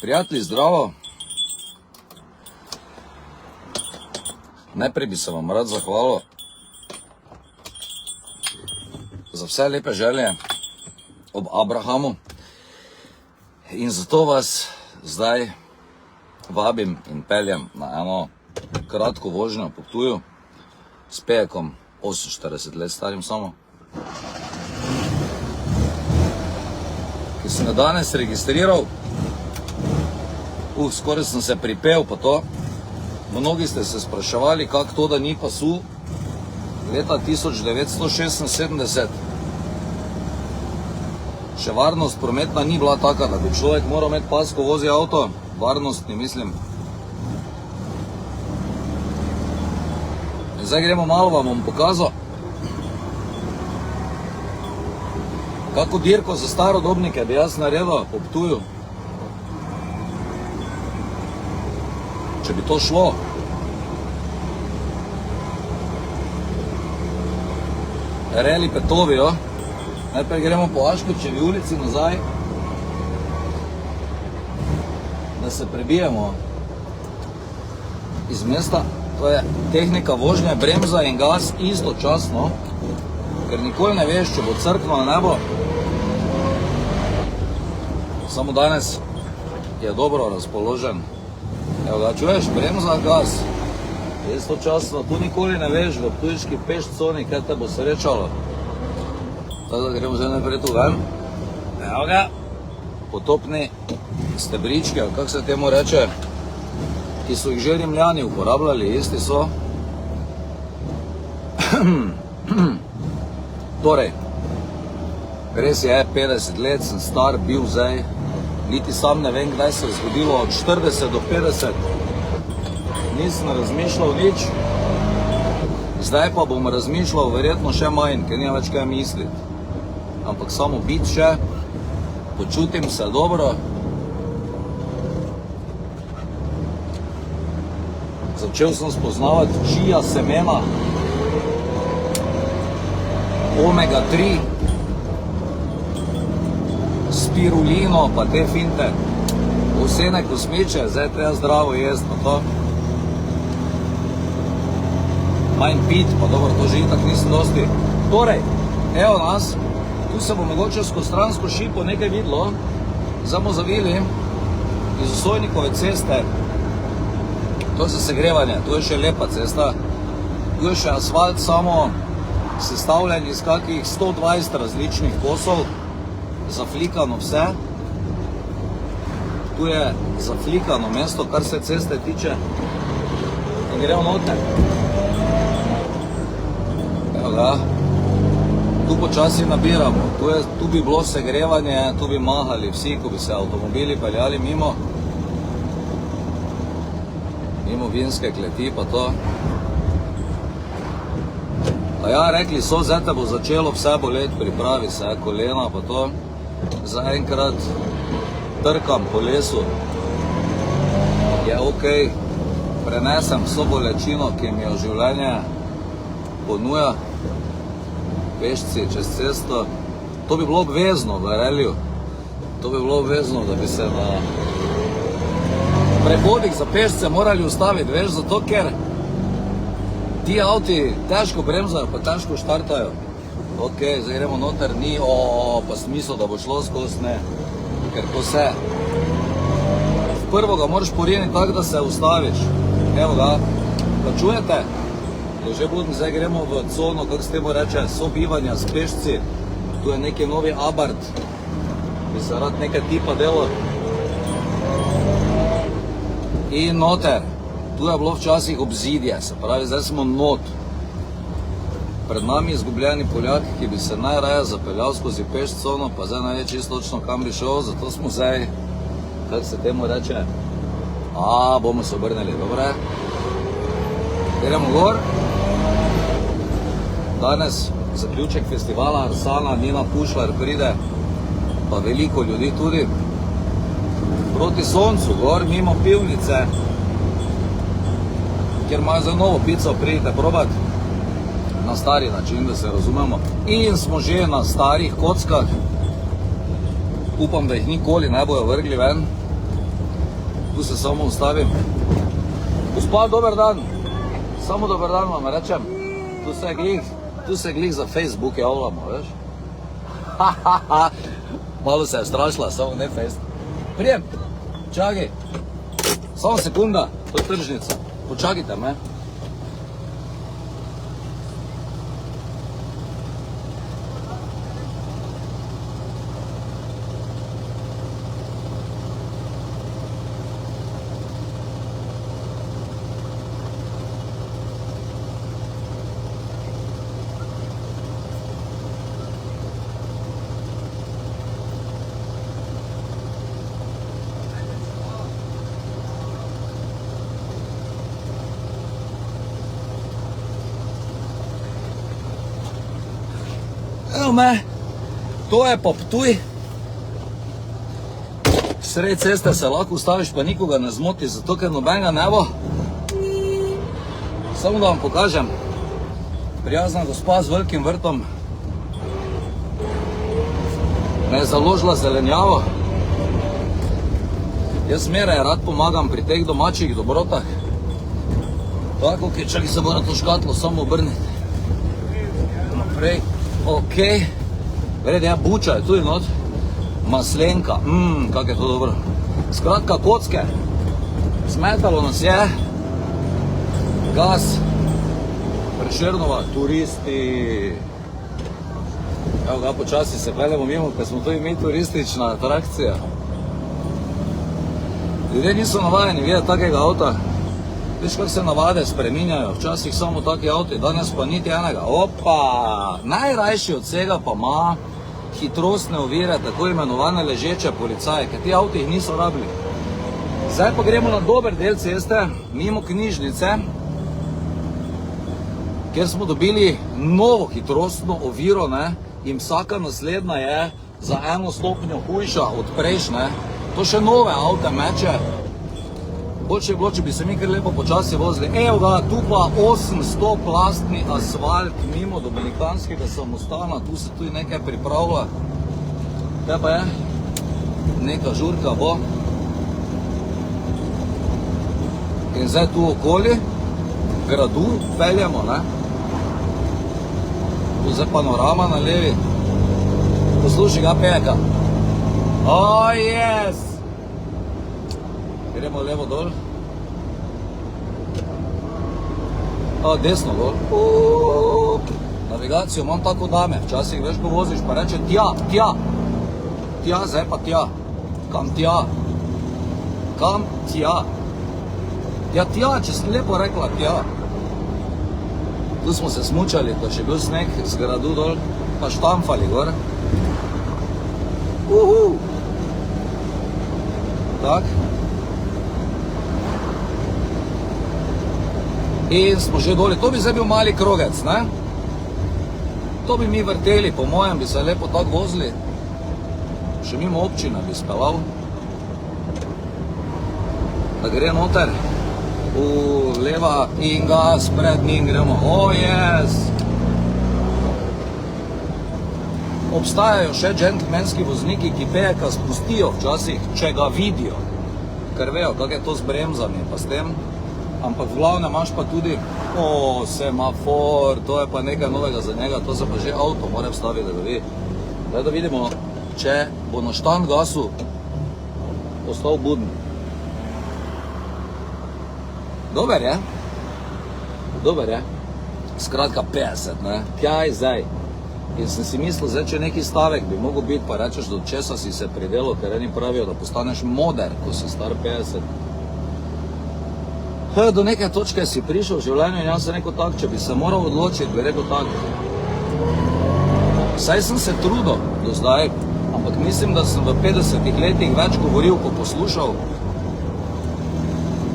Prijatelji, zdravo. Najprej bi se vam rad zahvalil za vse lepe želje ob Abrahamu in zato vas zdaj vabim in peljem na eno kratko vožnjo po Ptuju s Pejekom, 48 let starim samo, ki sem ga danes registriral. Skoraj sem se pripel pa to. Mnogi ste se spraševali, kako to, da ni pasu leta 1976. Še varnost prometna ni bila taka, da bi človek moral imeti pas, ko vozi avto. Varnostni, mislim. In zdaj gremo malo, vam bom pokazal, kako dirko za starodobnike bi jaz naredil po Ptuju. Če bi to šlo. Reli petovi, jo. Najprej gremo po Aškočevi ulici nazaj, da se prebijemo iz mesta. To je tehnika vožnje, bremza in gas istočasno, ker nikoli ne veš, če bo crkno ali ne bo. Samo danes je dobro razpoložen. Evo ga, čuješ, bremza, gas, istočasno, tu nikoli ne veš v ptujški pešconi, kaj te bo srečalo. Tako da gremo zdaj naprej tu ven. Evo ga, potopni stebrički, kako se temu reče, ki so jih že Rimljani uporabljali, isti so. Torej, res je, 50 let sem star bil zdaj. Niti sam ne vem, kdaj se je zgodilo, od 40 do 50. Nisem razmišljal nič. Zdaj pa bom razmišljal verjetno še manj, ker nima več kaj misliti. Ampak samo biti še, počutim se dobro. Začel sem spoznavati čija semena, omega 3, spirulino, pa te finte, ovsene kosmiče, zdaj treba zdravo jesti, pa to. Manj pit, pa dobro, to že itak nisem dosti. Torej, evo nas, tu se bo mogoče skozi stransko šipo nekaj videlo, zdaj bomo zavili iz Osojnikove ceste, to je za segrevanje, tu je še lepa cesta, tu je še asfalt samo sestavljen iz kakih 120 različnih kosov, zaflikano vse. Tu je zaflikano mesto, kar se ceste tiče. In gremo noter. Evo ga. Tu počasi nabiramo. Tu bi bilo segrevanje, tu bi mahali vsi, ko bi se avtomobili peljali mimo. Mimo vinske kleti pa to. A ja, rekli so, zdaj te bo začelo vse boleti, pripravi se, kolena pa to. Zaenkrat trkam po lesu, je okej, prenesem vso bolečino, ki mi jo življenje ponuja, pešci čez cesto. To bi bilo obvezno v reliju, to bi bilo obvezno, da bi se na prehodih za pešce morali ustaviti, veš, zato ker ti avti težko bremzajo, pa težko štartajo. Ok, zdaj gremo noter, ni pa smisel, da bo šlo skozi, ne, ker ko se v prvo ga moraš poriniti tako, da se ustaviš. Evo ga, pa čujete, da že budem, zdaj gremo v cono, kako se temu reče, sobivanja s pešci. Tu je neki novi Abarth, bi se rad nekaj tipa delo. In noter, tu je bilo včasih obzidje, se pravi, zdaj smo not. Pred nami izgubljeni Poljak, ki bi se najraje zapeljal skozi pešcono, pa zdaj ne ve čisto točno, kam bi šel, zato smo zdaj, kako se temu reče, bomo se obrnili, dobre? Gremo gor. Danes zaključek festivala Arsana, Nina Pušlar pride, pa veliko ljudi tudi. Proti soncu, gor, mimo pivnice, kjer imajo za novo pico, pridite probati. Na stari način, da se razumemo. In smo že na starih kockah. Upam, da jih nikoli ne bojo vrgli ven. tu se samo ustavim. Gospa, dober dan. Samo dober dan vam rečem. Tu se glih za Facebook javljamo, veš? Malo se je strašila, samo ne Facebook. Prijem, čakaj. Samo sekunda, to je tržnica. Počakajte me. Evo me, to je pa Ptuj. Sred ceste se lahko ustaviš, pa nikoga ne zmoti, zato ker nobenega ne bo. Samo da vam pokažem. Prijazna gospa z velikim vrtom me je založila zelenjavo. Jaz zmeraj rad pomagam pri teh domačih dobrotah. Tako, čakaj, se bo na to škatlo samo obrniti. Naprej. Ok, verjetno je buča, je tudi not, maslenka, kak je to dobro. Skratka, kocke, smetalo nas je, gas, Prešernova, turisti. Evo ga, počasi se peljemo mimo, ker smo tudi mi turistična atrakcija. Ljudje niso navajeni videti takega avta. Veš, kak se navade spreminjajo, včasih samo taki avti, danes pa niti enega. Opa, najrajši od vsega pa ima hitrostne ovire, tako imenovane ležeče policaje, ker ti avti jih niso rabili. Zdaj pa gremo na dober del ceste, mimo knjižnice, kjer smo dobili novo hitrostno oviro, ne, in vsaka naslednja je za 1 stopnjo hujša od prejšnje. To še nove avte meče. Boljše je bilo, če bi se mi kar lepo počasi vozili. Evo ga, tu pa 800 plastni asfalt mimo Dominikanskega samostana, tu se tudi nekaj pripravlja. Kaj pa je? Neka žurka bo. In zdaj tu okoli gradu peljemo, ne? Tu zdaj panorama na levi. Poslušaj ga peka. Oh, yes! Gremo levo dol. Desno dol. Navigacijo imam tako dame. Včasih veš, ko voziš, pa reče tja, tja. Tja, zdaj pa tja. Kam tja? Kam tja? Ja, tja, če sem lepo rekla tja. Tu smo se smučali, ko še bil sneg z gradu dol, pa štamfali gor. Tak. In smo že doli, to bi zdaj bil mali krogec, ne? To bi mi vrteli, po mojem bi se lepo tako vozili. Še mimo občina bi speljal. Da gre noter, leva in gas, pred njim gremo, oh yes! Obstajajo še džentlmenski vozniki, ki peka spustijo včasih, če ga vidijo. Ker vejo, kak je to s bremzami, pa s tem. Ampak v glavnem imaš pa tudi, semafor, to je pa nekaj novega za njega, to se pa že avto mora vstaviti, da ga vidi. Zdaj da vidimo, če bo na štand gasu ostal buden. Dober je? Dober je? Skratka 50, ne? Kjaj zdaj? In sem si mislil, zdaj, če neki stavek bi mogel biti, pa rečeš, do česa si se pridelal, ker eni pravijo, da postaneš moder, ko si star 50. Do neke točke si prišel v življenju in jaz sem rekel tak, če bi se moral odločiti, bi rekel tak. Saj sem se trudil do zdaj, ampak mislim, da sem v 50 letih več govoril, ko poslušal.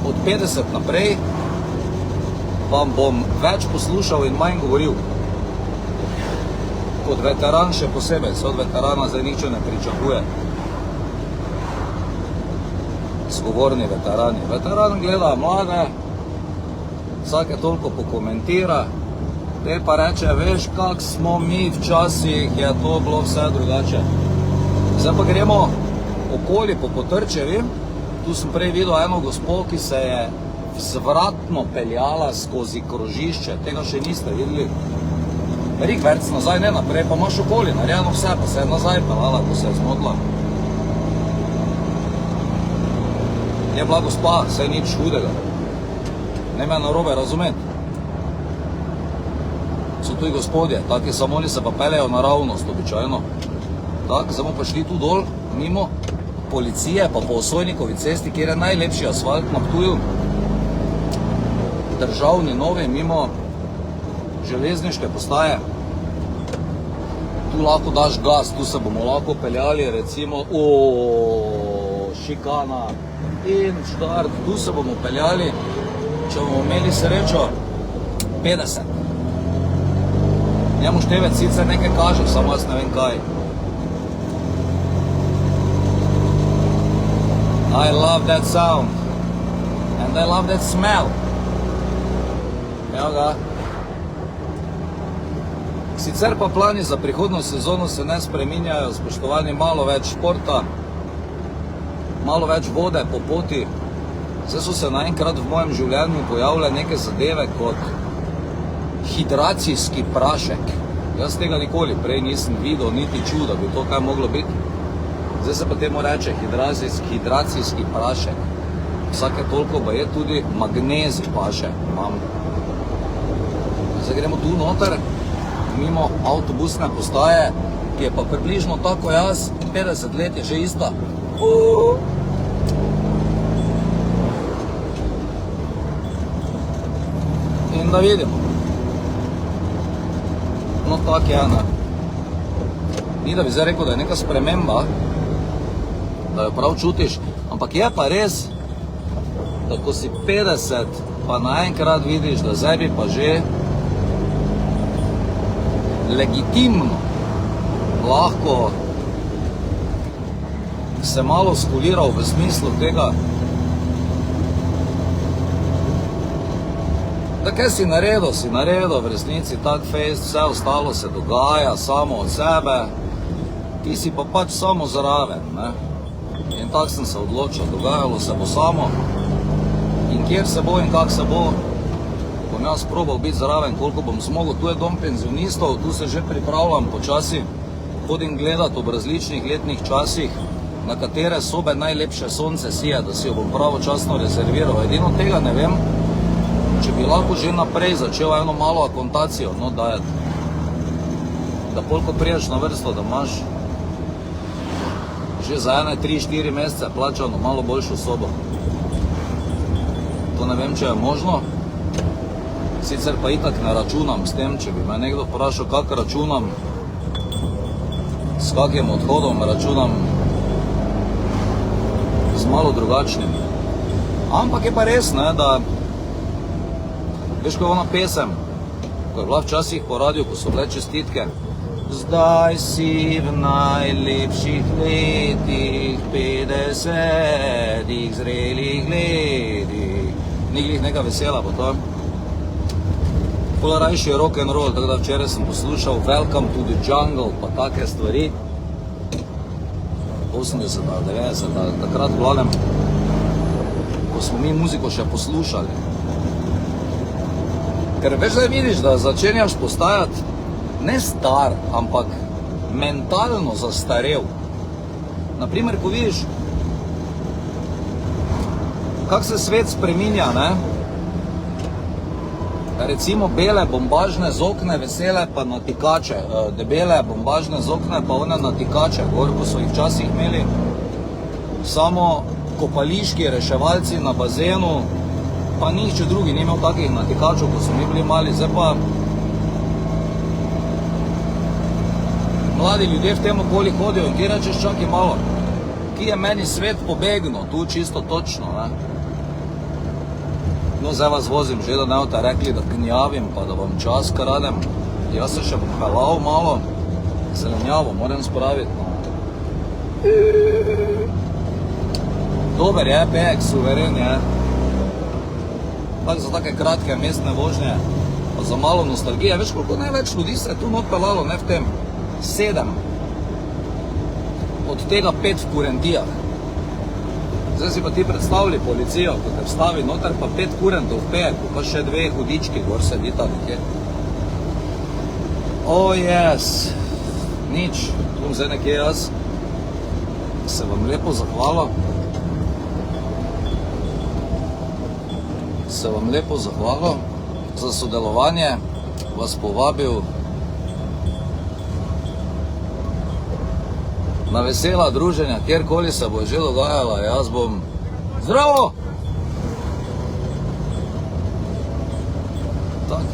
Od 50 naprej vam bom več poslušal in manj govoril. Kot veteran še posebej, se od veterana zdaj nič ne pričakuje. Zgovorni veterani. Veteran gleda mlade, vsake toliko pokomentira, te pa reče, veš, kak smo mi včasih, je to bilo vse drugače. Zdaj pa gremo okoli po Potrčevi, Tu sem prej videl eno gospo, ki se je vzvratno peljala skozi krožišče, tega še niste videli. Rikverc nazaj, ne naprej, pa imaš okoli, narejeno vse, pa se je nazaj peljala, ko se je zmotila. Je bila gospa, saj nič hudega. Ne me narobe razumeti. So tuji gospodje, taki samo oni se pa peljajo naravnost, običajno. Tako, zdaj bomo pa šli tu dol, mimo policije, pa po Osojnikovi cesti, kjer je najlepši asfalt na Ptuju. Državni novi, mimo železniške postaje. Tu lahko daš gas, tu se bomo lahko peljali, recimo, šikana in štart, tu se bomo peljali, če bomo imeli srečo, 50. Njemu števec sicer nekaj kaže, samo jaz ne vem kaj. I love that sound. And I love that smell. Evo ga. Sicer pa plani za prihodno sezono se ne spreminjajo, spoštovani, malo več športa, malo več vode po poti. Zdaj so se naenkrat v mojem življenju pojavile neke zadeve kot hidracijski prašek. Jaz tega nikoli prej nisem videl, niti čutil, da bi to kaj moglo biti. Zdaj se pa temu reče hidracijski prašek. Vsake toliko pa je tudi magnezij paše. Zdaj gremo tu noter, mimo avtobusne postaje, ki je pa približno tako jaz, 50 let je že ista. In da vidimo. No, tak je, ne. Ni da bi zdaj rekel, da je neka sprememba, da jo prav čutiš, ampak je pa res, da ko si 50, pa naenkrat vidiš, da zdaj bi pa že legitimno lahko se malo skuliral v smislu tega, da kaj si naredil v resnici tak fejst, vse ostalo se dogaja samo od sebe, ti si pa pač samo zraven, ne? In tako sem se odločil, dogajalo se bo samo in kjer se bo in kak se bo, bom jaz probal biti zraven, koliko bom zmogel. Tu je dom penzionistov, tu se že pripravljam počasi, hodim gledati ob različnih letnih časih, na katere sobe najlepše sonce sije, da si jo bom pravočasno rezerviral. Edino tega ne vem, če bi lahko že naprej začel eno malo akontacijo, no, dajati, da koliko priješ na vrsto, da imaš že za 3-4 mesece plačano malo boljšo sobo. To ne vem, če je možno. Sicer pa itak ne računam s tem, če bi me nekdo vprašal, kak računam, s kakim odhodom računam, z malo drugačnim. Ampak je pa res, ne, da veš, ko je ona pesem, ko je bila včasih po radiju, ko so bile čestitke, zdaj si v najlepših letih, 50-ih zrelih letih. Ni glih neka vesela po to. Pola rajši je rock and roll, tako da včeraj sem poslušal Welcome to the Jungle, pa take stvari. 80-ih, 90-ih, takrat v glavnem, ko smo mi muziko še poslušali. Ker veš, da vidiš, da začenjaš postajati ne star, ampak mentalno zastarel. Naprimer, ko vidiš, kak se svet spreminja, ne? Recimo bele bombažne zokne, vesele pa natikače, debele bombažne zokne pa one natikače, gor, ko so jih včasih imeli samo kopališki reševalci na bazenu, pa nihče drugi ni imel takih natikačev, ko so mi bili mali. Zdaj pa mladi ljudje v tem okoli hodijo in ti rečeš, čakaj malo, ki je meni svet pobegnil, tu čisto točno, ne? No, zdaj vas vozim že, da ne boste rekli, da gnjavim, pa da vam čas kradem. Jaz se še bom pelal malo, zelenjavo moram spraviti. Dober je, pek, suveren je. Tak za take kratke mestne vožnje, pa za malo nostalgije. Veš, koliko največ ljudi se je tu not pelalo, ne v tem? 7. Od tega 5 v Kurentijah. Zdaj si pa ti predstavljaj policijo, ko te vstavi noter, pa 5 kurentov v pek, pa še 2 hudički gor sedita nekje. Yes, nič, tu bom zdaj nekje jaz. Se vam lepo zahvalil. Za sodelovanje, vas povabil na vesela druženja, kjerkoli se bo že dogajala, jaz bom zdravo! Tak,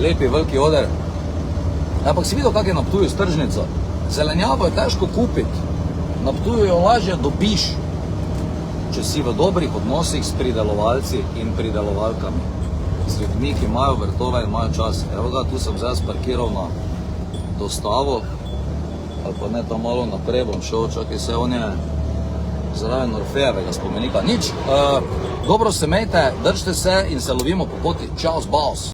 lepi, veliki oder. Ampak si videl, kak je na Ptuju s tržnico? Zelenjavo je težko kupiti, na Ptuju jo lažje dobiš, če si v dobrih odnosih s pridelovalci in pridelovalkami. S ljudmi, ki imajo vrtove in imajo čas. Evo ga, tu sem zdaj parkiral na dostavo, ali pa ne, tam malo naprej bom šel, čakaj se, on je zraven Orfejevega spomenika. Nič, dobro se mejte, držite se in se lovimo po poti. Čaus, baus!